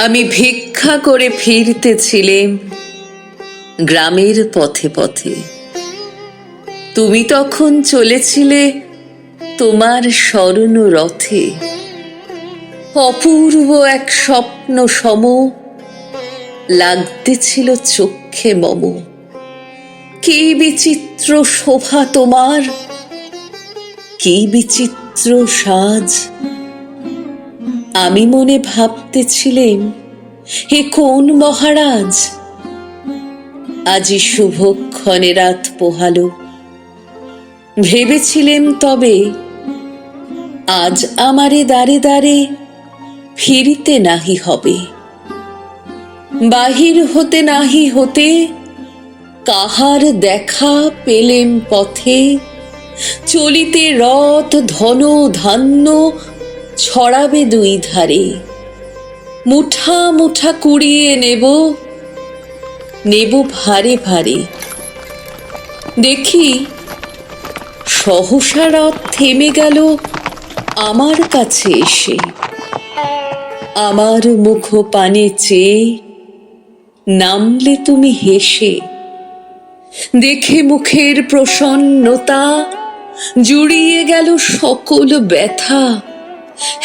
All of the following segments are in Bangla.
আমি ভিক্ষা করে ফিরতেছিলেম গ্রামের পথে পথে। তুমি তখন চলেছিলে তোমার স্মরণ রথে। অপূর্ব এক স্বপ্ন সম লাগতেছিল চক্ষে মম। কি বিচিত্র শোভা তোমার, কি বিচিত্র সাজ। আমি মনে ভাবতেছিলেম, হে কোন মহারাজ। আজি শুভক্ষণে রাত পোহালো। ভেবেছিলেম তবে আজ আমারে দ্বারে দ্বারে ফিরিতে নাহি হবে। বাহির হতে নাহি হতে কাহার দেখা পেলেম পথে। চলিতে রথ ধন ধান্য ছড়াবে দুই ধারে। মুঠা মুঠা কুড়িয়ে নেব, নেব ভারে ভারে। দেখি সহসা রথ থেমে গেল আমার কাছে এসে। আমার মুখ পানে চেয়ে নামলে তুমি হেসে। দেখে মুখের প্রসন্নতা জুড়িয়ে গেল সকল ব্যথা।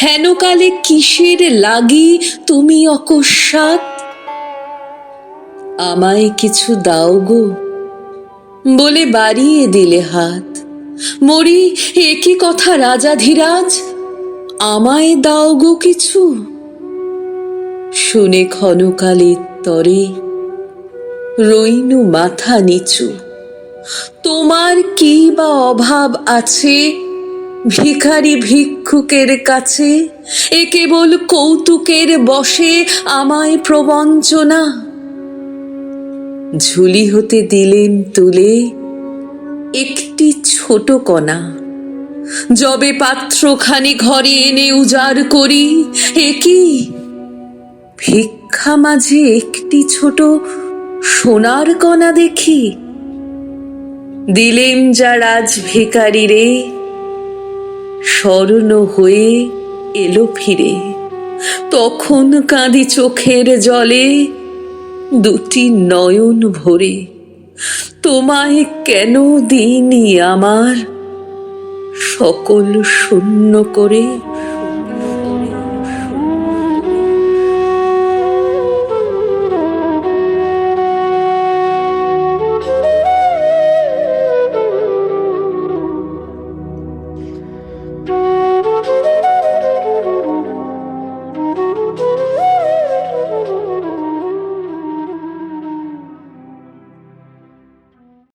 হেনকালে কিসের লাগি তুমি অকস্মাৎ। আমায় কিছু দাও গো বলে বাড়িয়ে দিলে হাত। মরি একই কথা রাজাধিরাজ, আমায় দাও গো কিছু। শুনে ক্ষণকালের তরে রইনু মাথা নিচু। তোমার কি বা অভাব আছে ভিখারি ভিক্ষুকের কাছে? এ কেবল কৌতুকের বশে আমায় প্রবঞ্চনা। ঝুলি হতে দিলেন তুলে একটি ছোট কণা। যবে পাত্রখানি ঘরে এনে উজাড় করি, এ কি ভিক্ষা মাঝে একটি ছোট সোনার কণা দেখি। দিলেম যা রাজ ভিখারি রে, স্মরণ হয়ে এলো ফিরে। তখন কাঁদি চোখের জলে দুটি নয়ন ভরে। তোমায় কেন দিইনি আমার সকল শূন্য করে।